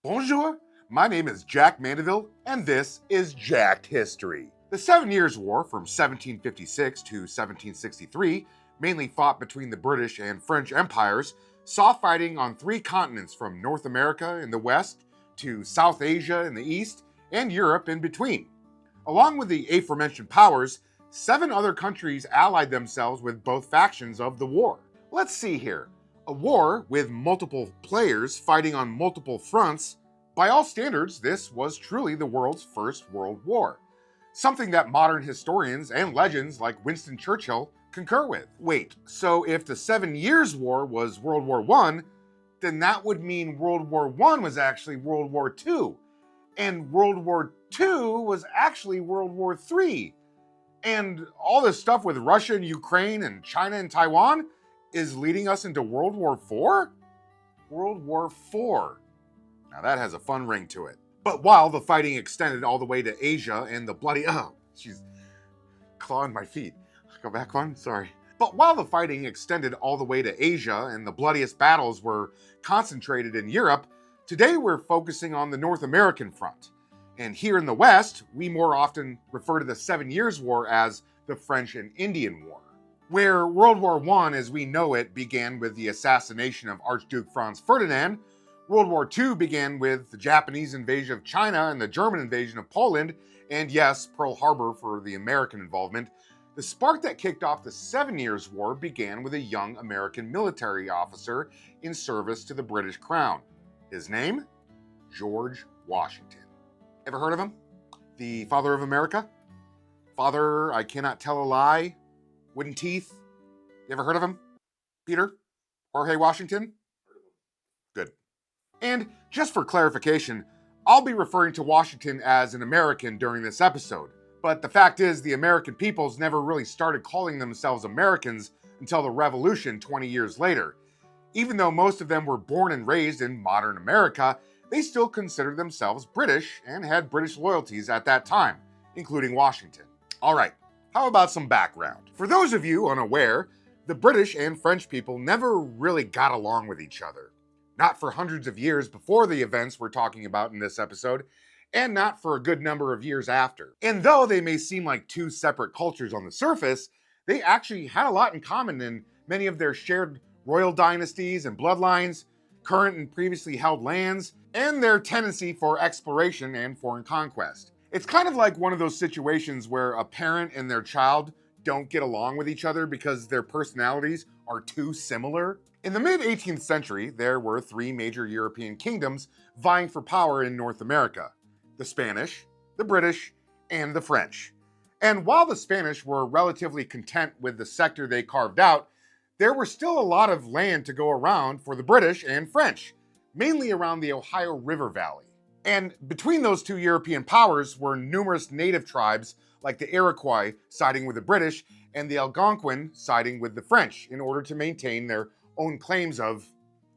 Bonjour, my name is Jack Mandeville, and this is Jacked History. The 7 Years' War from 1756 to 1763 mainly fought between the British and French empires, saw fighting on 3 continents from North America in the west to South Asia in the east and Europe in between. Along with the aforementioned powers, 7 other countries allied themselves with both factions of the war. Let's see here. A war with multiple players fighting on multiple fronts. By all standards, this was truly the world's first world war. Something that modern historians and legends like Winston Churchill concur with. Wait, so if the 7 Years' War was World War I, then that would mean World War I was actually World War II, and World War II was actually World War III. And all this stuff with Russia and Ukraine and China and Taiwan is leading us into World War IV? World War IV. Now that has a fun ring to it. But while the fighting extended all the way to Asia and the bloody... Oh, she's clawing my feet. Go back one? Sorry. But while the fighting extended all the way to Asia and the bloodiest battles were concentrated in Europe, today we're focusing on the North American front. And here in the West, we more often refer to the 7 Years' War as the French and Indian War. Where World War I, as we know it, began with the assassination of Archduke Franz Ferdinand, World War II began with the Japanese invasion of China and the German invasion of Poland, and yes, Pearl Harbor for the American involvement. The spark that kicked off the 7 Years' War began with a young American military officer in service to the British Crown. His name? George Washington. Ever heard of him? The father of America? Father, I cannot tell a lie. Wooden teeth? You ever heard of him? Peter? Jorge Washington? Good. And just for clarification, I'll be referring to Washington as an American during this episode. But the fact is, the American peoples never really started calling themselves Americans until the Revolution 20 years later. Even though most of them were born and raised in modern America, they still considered themselves British and had British loyalties at that time, including Washington. All right. How about some background? For those of you unaware, the British and French people never really got along with each other. Not for hundreds of years before the events we're talking about in this episode, and not for a good number of years after. And though they may seem like 2 separate cultures on the surface, they actually had a lot in common in many of their shared royal dynasties and bloodlines, current and previously held lands, and their tendency for exploration and foreign conquest. It's kind of like one of those situations where a parent and their child don't get along with each other because their personalities are too similar. In the mid-18th century, there were 3 major European kingdoms vying for power in North America: the Spanish, the British, and the French. And while the Spanish were relatively content with the sector they carved out, there were still a lot of land to go around for the British and French, mainly around the Ohio River Valley. And between those 2 European powers were numerous native tribes like the Iroquois siding with the British and the Algonquin siding with the French in order to maintain their own claims of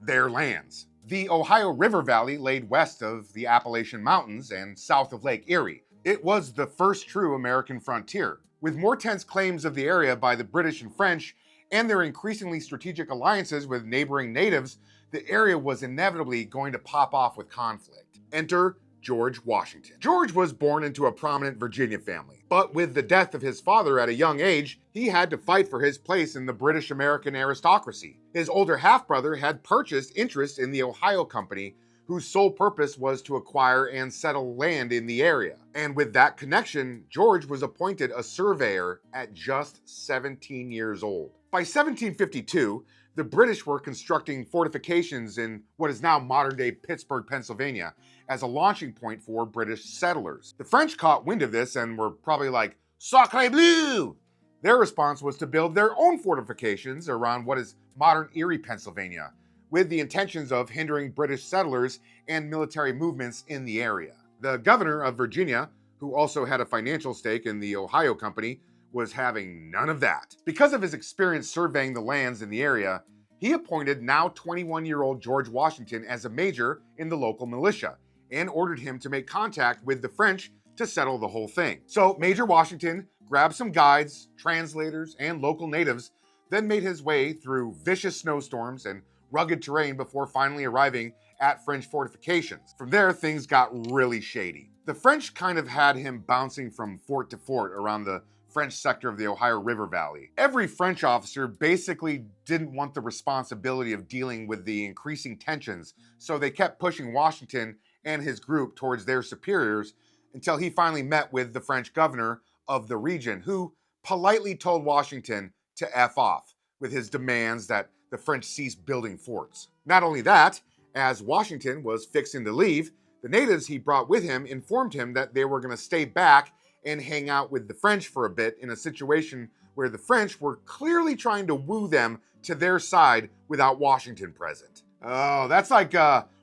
their lands. The Ohio River Valley laid west of the Appalachian Mountains and south of Lake Erie. It was the first true American frontier. With more tense claims of the area by the British and French and their increasingly strategic alliances with neighboring natives, the area was inevitably going to pop off with conflict. Enter George Washington. George was born into a prominent Virginia family, but with the death of his father at a young age, he had to fight for his place in the British American aristocracy. His older half-brother had purchased interest in the Ohio Company, whose sole purpose was to acquire and settle land in the area. And with that connection, George was appointed a surveyor at just 17 years old. By 1752, the British were constructing fortifications in what is now modern-day Pittsburgh, Pennsylvania, as a launching point for British settlers. The French caught wind of this and were probably like, "Sacre bleu!" Their response was to build their own fortifications around what is modern Erie, Pennsylvania, with the intentions of hindering British settlers and military movements in the area. The governor of Virginia, who also had a financial stake in the Ohio Company, was having none of that. Because of his experience surveying the lands in the area, he appointed now 21-year-old George Washington as a major in the local militia and ordered him to make contact with the French to settle the whole thing. So Major Washington grabbed some guides, translators, and local natives, then made his way through vicious snowstorms and rugged terrain before finally arriving at French fortifications. From there, things got really shady. The French kind of had him bouncing from fort to fort around the French sector of the Ohio River Valley. Every French officer basically didn't want the responsibility of dealing with the increasing tensions, so they kept pushing Washington and his group towards their superiors until he finally met with the French governor of the region, who politely told Washington to F off with his demands that the French cease building forts. Not only that, as Washington was fixing to leave, the natives he brought with him informed him that they were going to stay back and hang out with the French for a bit in a situation where the French were clearly trying to woo them to their side without Washington present. Oh, that's like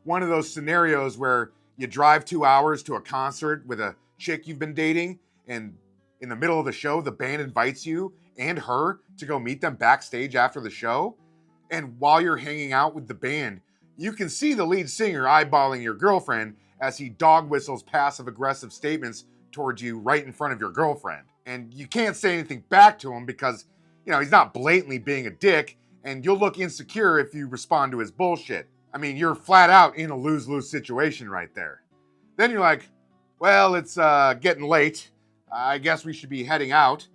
one of those scenarios where you drive 2 hours to a concert with a chick you've been dating, and in the middle of the show, the band invites you and her to go meet them backstage after the show. And while you're hanging out with the band, you can see the lead singer eyeballing your girlfriend as he dog whistles passive-aggressive statements towards you right in front of your girlfriend. And you can't say anything back to him because, he's not blatantly being a dick, and you'll look insecure if you respond to his bullshit. I mean, you're flat out in a lose-lose situation right there. Then you're like, well, it's getting late. I guess we should be heading out.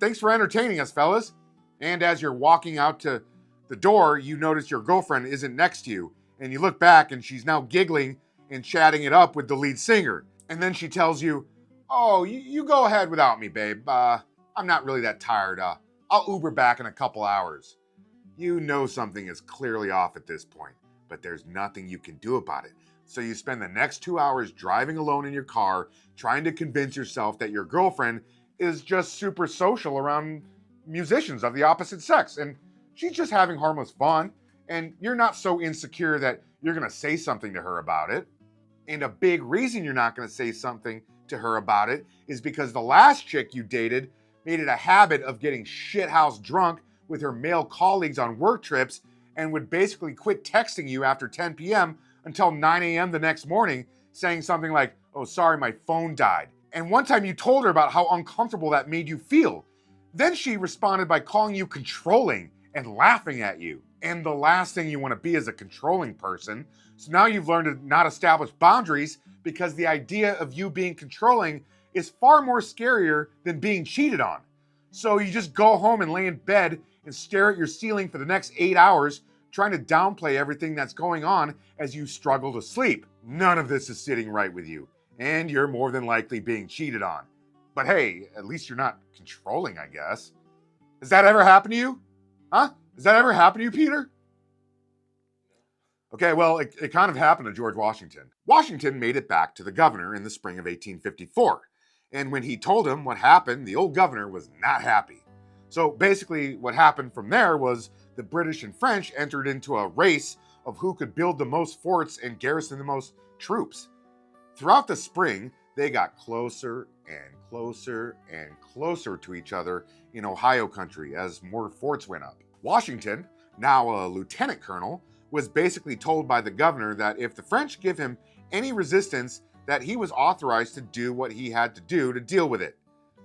Thanks for entertaining us, fellas. And as you're walking out to the door, you notice your girlfriend isn't next to you, and you look back and she's now giggling and chatting it up with the lead singer. And then she tells you, oh, you go ahead without me, babe. I'm not really that tired. I'll Uber back in a couple hours. You know something is clearly off at this point, but there's nothing you can do about it. So you spend the next 2 hours driving alone in your car, trying to convince yourself that your girlfriend is just super social around musicians of the opposite sex, and she's just having harmless fun, and you're not so insecure that you're going to say something to her about it. And a big reason you're not going to say something to her about it is because the last chick you dated made it a habit of getting shithouse drunk with her male colleagues on work trips and would basically quit texting you after 10 p.m. until 9 a.m. the next morning, saying something like, oh, sorry, my phone died. And one time you told her about how uncomfortable that made you feel. Then she responded by calling you controlling and laughing at you. And the last thing you want to be is a controlling person. So now you've learned to not establish boundaries because the idea of you being controlling is far more scarier than being cheated on. So you just go home and lay in bed and stare at your ceiling for the next 8 hours, trying to downplay everything that's going on as you struggle to sleep. None of this is sitting right with you, and you're more than likely being cheated on. But hey, at least you're not controlling, I guess. Has that ever happened to you? Huh? Has that ever happened to you, Peter? Okay, well, it kind of happened to George Washington. Washington made it back to the governor in the spring of 1854. And when he told him what happened, the old governor was not happy. So basically what happened from there was the British and French entered into a race of who could build the most forts and garrison the most troops. Throughout the spring, they got closer and closer and closer to each other in Ohio country as more forts went up. Washington, now a lieutenant colonel, was basically told by the governor that if the French give him any resistance, that he was authorized to do what he had to do to deal with it,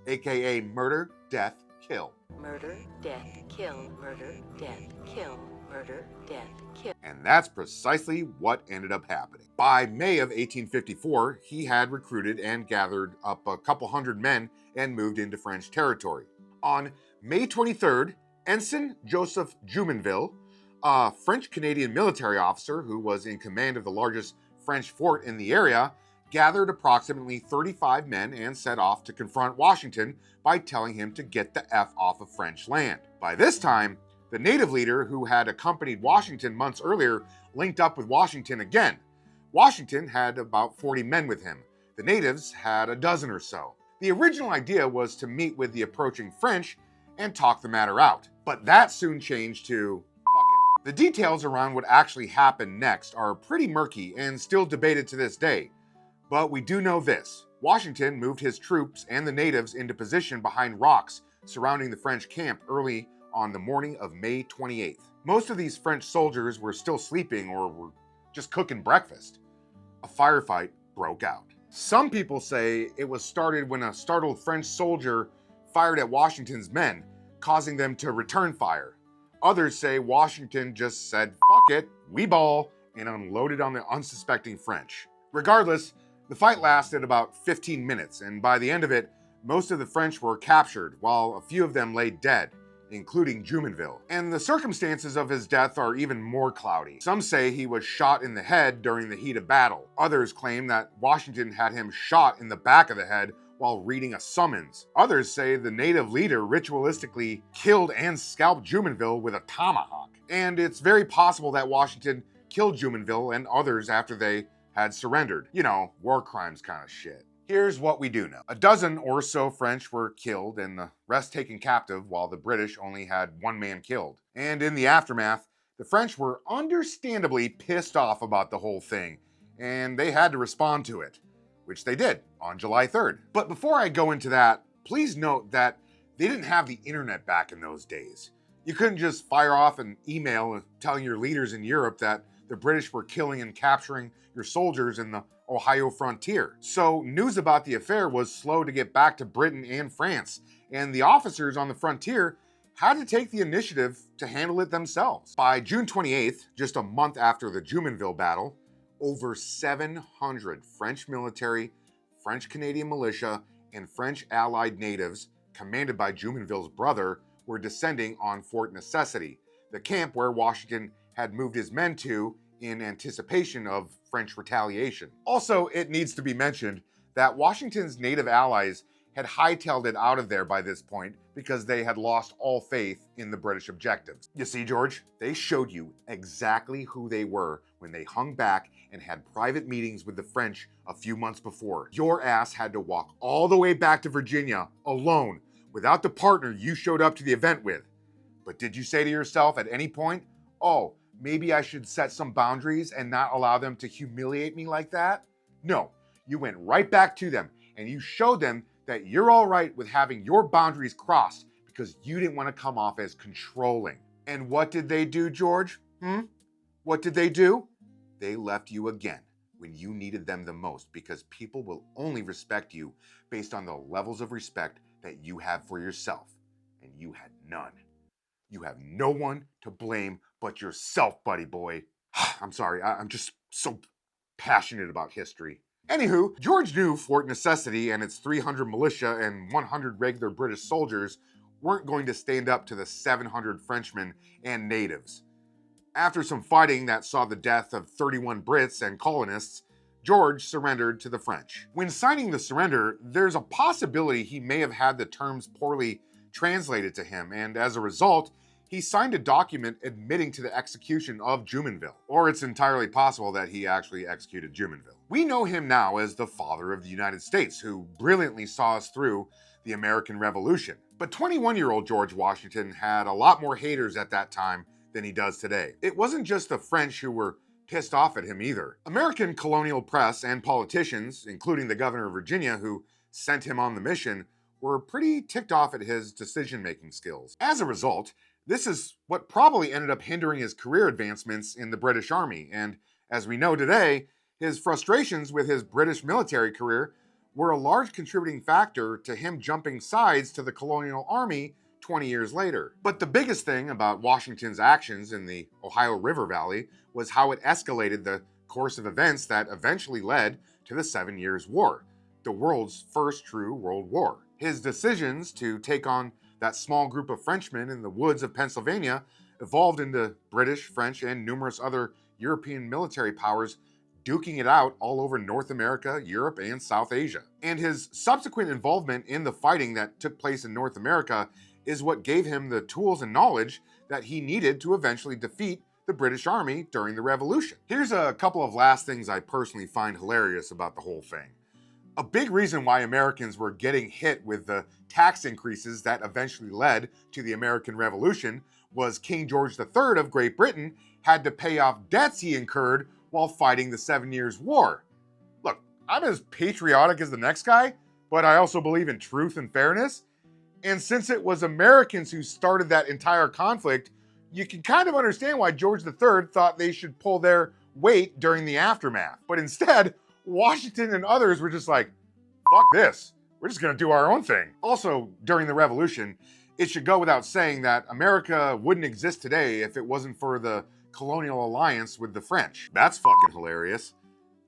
aka murder, death, kill. Murder, death, kill, murder, death, kill, murder, death, kill. And that's precisely what ended up happening. By May of 1854, he had recruited and gathered up a couple hundred men and moved into French territory. On May 23rd, Ensign Joseph Jumonville, a French-Canadian military officer who was in command of the largest French fort in the area, gathered approximately 35 men and set off to confront Washington by telling him to get the F off of French land. By this time, the native leader who had accompanied Washington months earlier linked up with Washington again. Washington had about 40 men with him. The natives had a dozen or so. The original idea was to meet with the approaching French and talk the matter out. But that soon changed to fuck it. The details around what actually happened next are pretty murky and still debated to this day. But we do know this. Washington moved his troops and the natives into position behind rocks surrounding the French camp early on the morning of May 28th. Most of these French soldiers were still sleeping or were just cooking breakfast. A firefight broke out. Some people say it was started when a startled French soldier fired at Washington's men, causing them to return fire. Others say Washington just said, fuck it, we ball, and unloaded on the unsuspecting French. Regardless, the fight lasted about 15 minutes, and by the end of it, most of the French were captured, while a few of them lay dead, including Jumonville. And the circumstances of his death are even more cloudy. Some say he was shot in the head during the heat of battle. Others claim that Washington had him shot in the back of the head while reading a summons. Others say the native leader ritualistically killed and scalped Jumonville with a tomahawk. And it's very possible that Washington killed Jumonville and others after they had surrendered. You know, war crimes kind of shit. Here's what we do know. A dozen or so French were killed and the rest taken captive, while the British only had one man killed. And in the aftermath, the French were understandably pissed off about the whole thing, and they had to respond to it, which they did on July 3rd. But before I go into that, please note that they didn't have the internet back in those days. You couldn't just fire off an email telling your leaders in Europe that the British were killing and capturing your soldiers in the Ohio frontier. So news about the affair was slow to get back to Britain and France, and the officers on the frontier had to take the initiative to handle it themselves. By June 28th, just a month after the Jumonville battle, over 700 French military, French-Canadian militia, and French allied natives, commanded by Jumonville's brother, were descending on Fort Necessity, the camp where Washington had moved his men to in anticipation of French retaliation. Also, it needs to be mentioned that Washington's native allies had hightailed it out of there by this point because they had lost all faith in the British objectives. You see, George, they showed you exactly who they were when they hung back and had private meetings with the French a few months before. Your ass had to walk all the way back to Virginia alone without the partner you showed up to the event with. But did you say to yourself at any point, oh, maybe I should set some boundaries and not allow them to humiliate me like that? No, you went right back to them and you showed them that you're all right with having your boundaries crossed because you didn't want to come off as controlling. And what did they do, George? What did they do? They left you again when you needed them the most, because people will only respect you based on the levels of respect that you have for yourself. And you had none. You have no one to blame but yourself, buddy boy. I'm sorry, I'm just so passionate about history. Anywho, George knew Fort Necessity and its 300 militia and 100 regular British soldiers weren't going to stand up to the 700 Frenchmen and natives. After some fighting that saw the death of 31 Brits and colonists, George surrendered to the French. When signing the surrender, there's a possibility he may have had the terms poorly translated to him, and as a result, he signed a document admitting to the execution of Jumonville. Or it's entirely possible that he actually executed Jumonville. We know him now as the father of the United States, who brilliantly saw us through the American Revolution. But 21-year-old George Washington had a lot more haters at that time than he does today. It wasn't just the French who were pissed off at him either. American colonial press and politicians, including the governor of Virginia who sent him on the mission, were pretty ticked off at his decision-making skills. As a result, this is what probably ended up hindering his career advancements in the British Army, and as we know today, his frustrations with his British military career were a large contributing factor to him jumping sides to the colonial army 20 years later. But the biggest thing about Washington's actions in the Ohio River Valley was how it escalated the course of events that eventually led to the 7 Years' War, the world's first true world war. His decisions to take on that small group of Frenchmen in the woods of Pennsylvania evolved into British, French, and numerous other European military powers duking it out all over North America, Europe, and South Asia. And his subsequent involvement in the fighting that took place in North America is what gave him the tools and knowledge that he needed to eventually defeat the British Army during the Revolution. Here's a couple of last things I personally find hilarious about the whole thing. A big reason why Americans were getting hit with the tax increases that eventually led to the American Revolution was King George III of Great Britain had to pay off debts he incurred while fighting the 7 Years' War. Look, I'm as patriotic as the next guy, but I also believe in truth and fairness. And since it was Americans who started that entire conflict, you can kind of understand why George III thought they should pull their weight during the aftermath. But instead, Washington and others were just like, fuck this, we're just gonna do our own thing. Also, during the Revolution, it should go without saying that America wouldn't exist today if it wasn't for the colonial alliance with the French. That's fucking hilarious.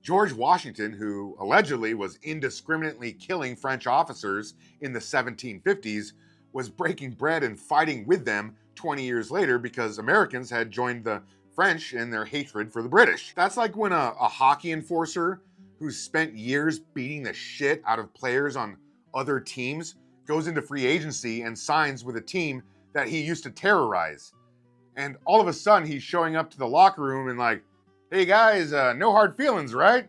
George Washington, who allegedly was indiscriminately killing French officers in the 1750s, was breaking bread and fighting with them 20 years later because Americans had joined the French in their hatred for the British. That's like when a hockey enforcer who's spent years beating the shit out of players on other teams goes into free agency and signs with a team that he used to terrorize. And all of a sudden he's showing up to the locker room and like, hey guys, no hard feelings, right?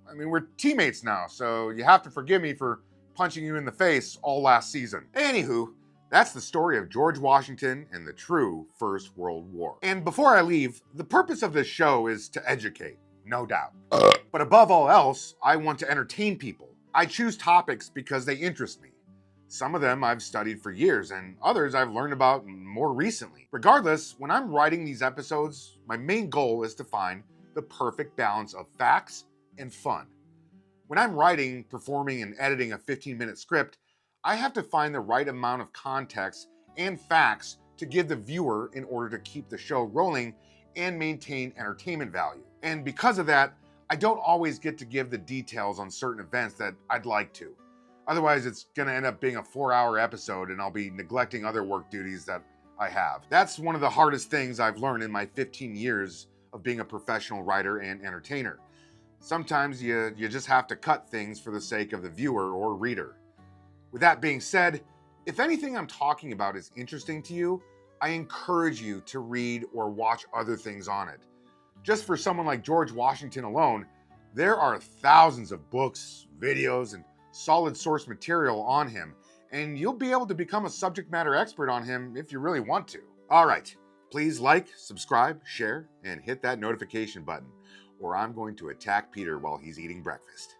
I mean, we're teammates now, so you have to forgive me for punching you in the face all last season. Anywho, that's the story of George Washington and the true First World War. And before I leave, the purpose of this show is to educate, no doubt. But above all else, I want to entertain people. I choose topics because they interest me. Some of them I've studied for years, and others I've learned about more recently. Regardless, when I'm writing these episodes, my main goal is to find the perfect balance of facts and fun. When I'm writing, performing, and editing a 15-minute script, I have to find the right amount of context and facts to give the viewer in order to keep the show rolling and maintain entertainment value. And because of that, I don't always get to give the details on certain events that I'd like to. Otherwise, it's gonna end up being a 4-hour episode and I'll be neglecting other work duties that I have. That's one of the hardest things I've learned in my 15 years of being a professional writer and entertainer. Sometimes you just have to cut things for the sake of the viewer or reader. With that being said, if anything I'm talking about is interesting to you, I encourage you to read or watch other things on it. Just for someone like George Washington alone, there are thousands of books, videos, and solid source material on him, and you'll be able to become a subject matter expert on him if you really want to. All right, please like, subscribe, share, and hit that notification button, or I'm going to attack Peter while he's eating breakfast.